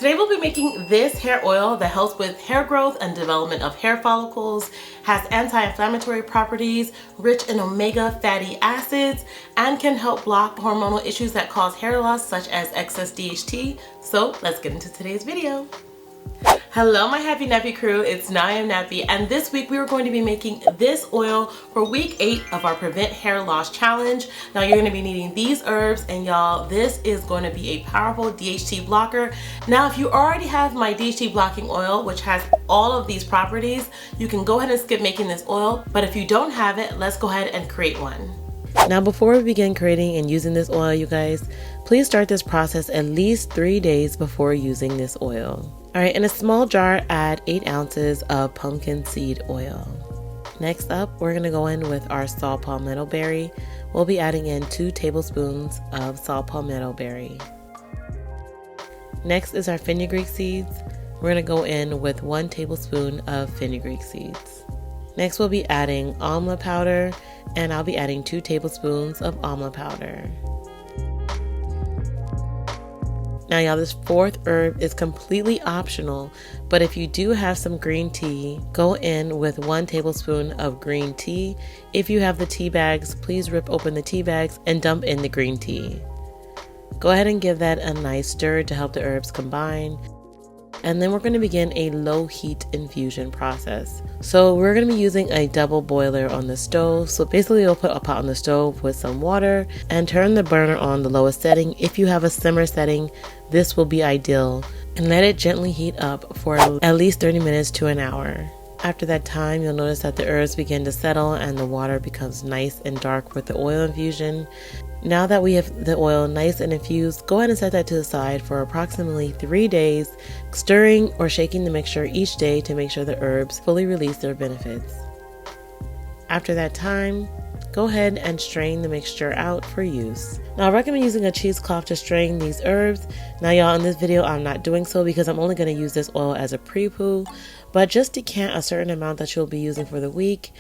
Today we'll be making this hair oil that helps with hair growth and development of hair follicles, has anti-inflammatory properties, rich in omega fatty acids, and can help block hormonal issues that cause hair loss such as excess DHT. So let's get into today's video. Hello my happy nappy crew, it's NowIamNappy, and this week we are going to be making this oil for week 8 of our Prevent Hair Loss Challenge. Now you're going to be needing these herbs, and y'all, this is going to be a powerful DHT blocker. Now if you already have my DHT blocking oil, which has all of these properties, you can go ahead and skip making this oil, but if you don't have it, let's go ahead and create one. Now before we begin creating and using this oil, you guys, please start this process at least 3 days before using this oil. Alright, in a small jar, add 8 ounces of pumpkin seed oil. Next up, we're going to go in with our saw palmetto berry. We'll be adding in 2 tablespoons of saw palmetto berry. Next is our fenugreek seeds. We're going to go in with 1 tablespoon of fenugreek seeds. Next, we'll be adding amla powder, and I'll be adding 2 tablespoons of amla powder. Now y'all, this 4th herb is completely optional, but if you do have some green tea, go in with 1 tablespoon of green tea. If you have the tea bags, please rip open the tea bags and dump in the green tea. Go ahead and give that a nice stir to help the herbs combine. And then we're going to begin a low heat infusion process. So we're going to be using a double boiler on the stove. So basically you'll put a pot on the stove with some water and turn the burner on the lowest setting. If you have a simmer setting, this will be ideal, and let it gently heat up for at least 30 minutes to an hour. After that time, you'll notice that the herbs begin to settle and the water becomes nice and dark with the oil infusion. Now that we have the oil nice and infused, go ahead and set that to the side for approximately 3 days, stirring or shaking the mixture each day to make sure the herbs fully release their benefits. After that time, go ahead and strain the mixture out for use. Now I recommend using a cheesecloth to strain these herbs. Now y'all, in this video I'm not doing so because I'm only going to use this oil as a pre-poo, but just decant a certain amount that you'll be using for the week.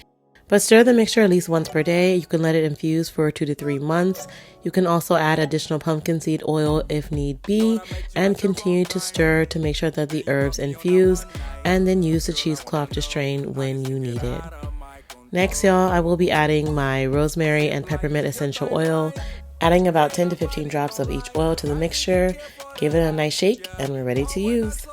But stir the mixture at least once per day. You can let it infuse for 2 to 3 months. You can also add additional pumpkin seed oil if need be, and continue to stir to make sure that the herbs infuse, and then use the cheesecloth to strain when you need it. Next y'all, I will be adding my rosemary and peppermint essential oil, adding about 10 to 15 drops of each oil to the mixture. Give it a nice shake and we're ready to use.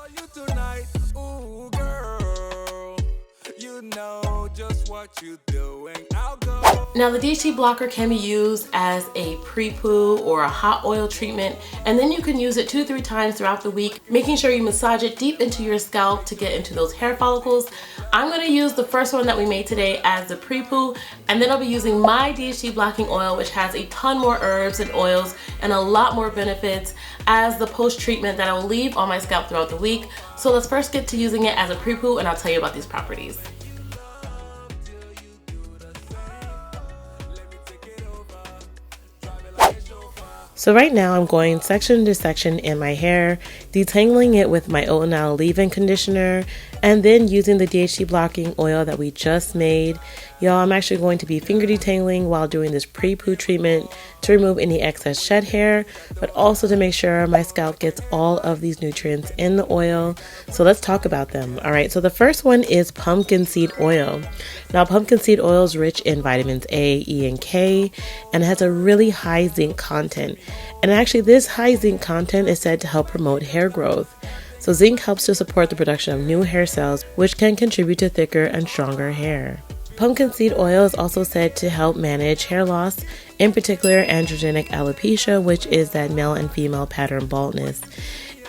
Now the DHT blocker can be used as a pre-poo or a hot oil treatment, and then you can use it 2 to 3 times throughout the week, making sure you massage it deep into your scalp to get into those hair follicles. I'm going to use the first one that we made today as the pre-poo, and then I'll be using my DHT blocking oil, which has a ton more herbs and oils and a lot more benefits, as the post-treatment that I will leave on my scalp throughout the week. So let's first get to using it as a pre-poo, and I'll tell you about these properties. So right now I'm going section to section in my hair, detangling it with my oat and aloe leave-in conditioner, and then using the DHT blocking oil that we just made. Y'all, I'm actually going to be finger detangling while doing this pre-poo treatment to remove any excess shed hair, but also to make sure my scalp gets all of these nutrients in the oil. So let's talk about them. Alright, so the first one is pumpkin seed oil. Now pumpkin seed oil is rich in vitamins A, E, and K, and has a really high zinc content. And actually this high zinc content is said to help promote hair growth. So zinc helps to support the production of new hair cells, which can contribute to thicker and stronger hair. Pumpkin seed oil is also said to help manage hair loss, in particular androgenic alopecia, which is that male and female pattern baldness.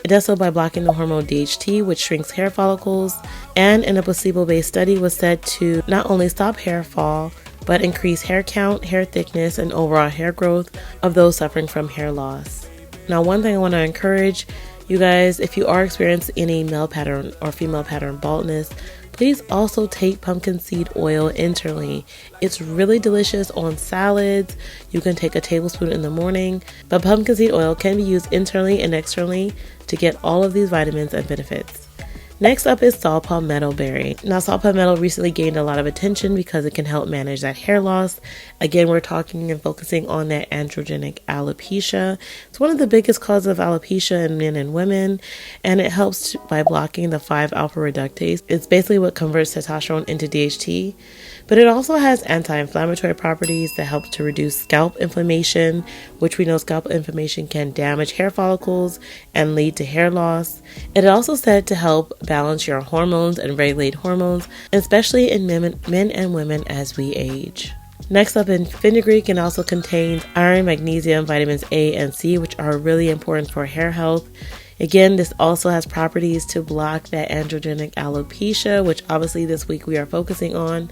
It does so by blocking the hormone DHT, which shrinks hair follicles, and in a placebo-based study was said to not only stop hair fall, but increase hair count, hair thickness, and overall hair growth of those suffering from hair loss. Now, one thing I want to encourage you guys, if you are experiencing any male pattern or female pattern baldness, please also take pumpkin seed oil internally. It's really delicious on salads. You can take a tablespoon in the morning, but pumpkin seed oil can be used internally and externally to get all of these vitamins and benefits. Next up is saw palmetto berry. Now, saw palmetto recently gained a lot of attention because it can help manage that hair loss. Again, we're talking and focusing on that androgenic alopecia. It's one of the biggest causes of alopecia in men and women, and it helps by blocking the 5-alpha reductase. It's basically what converts testosterone into DHT, but it also has anti-inflammatory properties that help to reduce scalp inflammation, which we know scalp inflammation can damage hair follicles and lead to hair loss. It is also said to help balance your hormones and regulate hormones, especially in men and women as we age. Next up, in fenugreek can also contain iron, magnesium, vitamins A and C, which are really important for hair health. Again, this also has properties to block that androgenic alopecia, which obviously this week we are focusing on.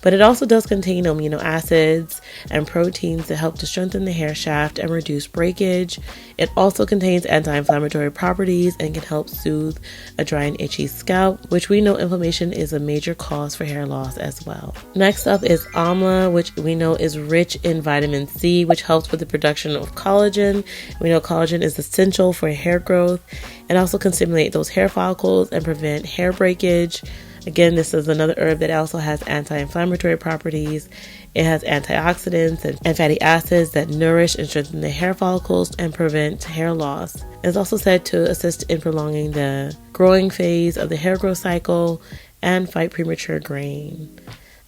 But it also does contain amino acids and proteins that help to strengthen the hair shaft and reduce breakage. It also contains anti-inflammatory properties and can help soothe a dry and itchy scalp, which we know inflammation is a major cause for hair loss as well. Next up is Amla, which we know is rich in vitamin C, which helps with the production of collagen. We know collagen is essential for hair growth. It also can stimulate those hair follicles and prevent hair breakage. Again, this is another herb that also has anti-inflammatory properties. It has antioxidants and fatty acids that nourish and strengthen the hair follicles and prevent hair loss. It's also said to assist in prolonging the growing phase of the hair growth cycle and fight premature graying.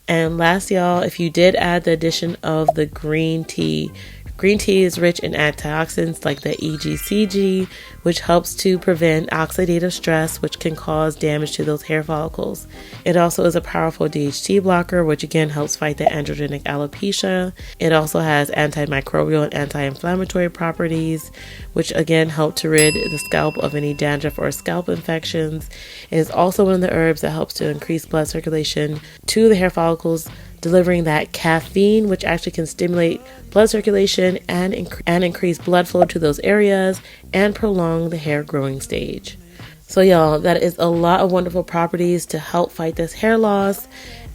And last, y'all, if you did add the addition of the green tea is rich in antioxidants like the EGCG, which helps to prevent oxidative stress, which can cause damage to those hair follicles. It also is a powerful DHT blocker, which again helps fight the androgenic alopecia. It also has antimicrobial and anti-inflammatory properties, which again help to rid the scalp of any dandruff or scalp infections. It is also one of the herbs that helps to increase blood circulation to the hair follicles, delivering that caffeine, which actually can stimulate blood circulation and increase blood flow to those areas and prolong the hair growing stage. So y'all, that is a lot of wonderful properties to help fight this hair loss.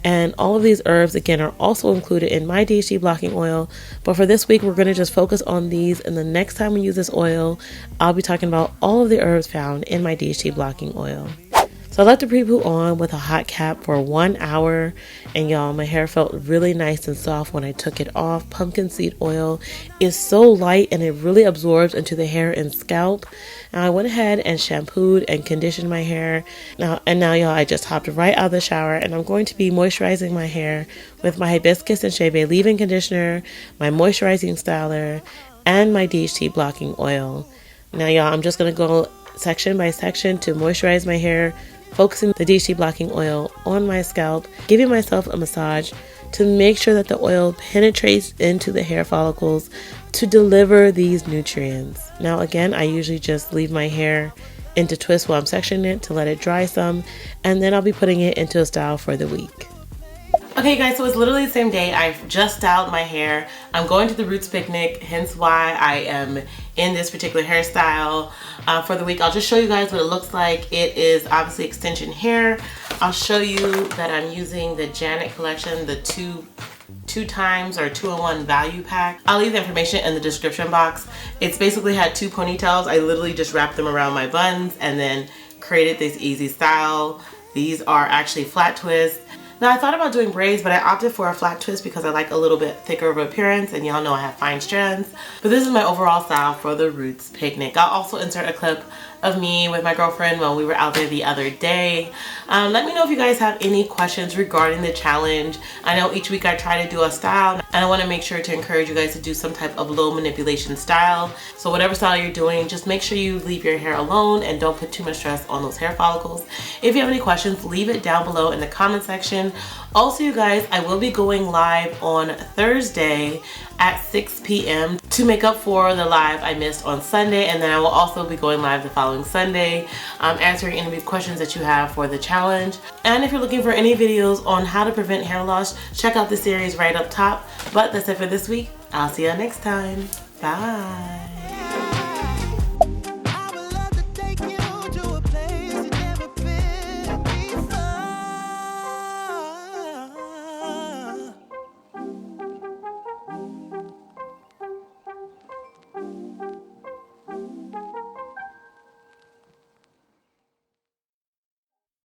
And all of these herbs, again, are also included in my DHT blocking oil. But for this week, we're going to just focus on these. And the next time we use this oil, I'll be talking about all of the herbs found in my DHT blocking oil. So I left the pre-poo on with a hot cap for 1 hour, and y'all, my hair felt really nice and soft when I took it off. Pumpkin seed oil is so light and it really absorbs into the hair and scalp. Now I went ahead and shampooed and conditioned my hair. Now y'all, I just hopped right out of the shower and I'm going to be moisturizing my hair with my hibiscus and shea leave-in conditioner, my moisturizing styler, and my DHT blocking oil. Now y'all, I'm just going to go section by section to moisturize my hair, focusing the DHT blocking oil on my scalp, giving myself a massage to make sure that the oil penetrates into the hair follicles to deliver these nutrients. Now again, I usually just leave my hair into twists while I'm sectioning it to let it dry some, and then I'll be putting it into a style for the week. Okay guys, so it's literally the same day. I've just styled my hair. I'm going to the Roots picnic, hence why I am in this particular hairstyle for the week. I'll just show you guys what it looks like. It is obviously extension hair. I'll show you that I'm using the Janet collection, the two times or 2-in-1 value pack. I'll leave the information in the description box. It's basically had 2 ponytails. I literally just wrapped them around my buns and then created this easy style. These are actually flat twists. Now I thought about doing braids, but I opted for a flat twist because I like a little bit thicker of appearance, and y'all know I have fine strands. But this is my overall style for the Roots picnic. I'll also insert a clip of me with my girlfriend when we were out there the other day. Let me know if you guys have any questions regarding the challenge. I know each week I try to do a style, and I want to make sure to encourage you guys to do some type of low manipulation style. So whatever style you're doing, just make sure you leave your hair alone and don't put too much stress on those hair follicles. If you have any questions, leave it down below in the comment section. Also, you guys, I will be going live on Thursday at 6 p.m. to make up for the live I missed on Sunday, and then I will also be going live the following Sunday, answering any questions that you have for the challenge. And if you're looking for any videos on how to prevent hair loss, check out the series right up top. But that's it for this week. I'll see you next time. Bye.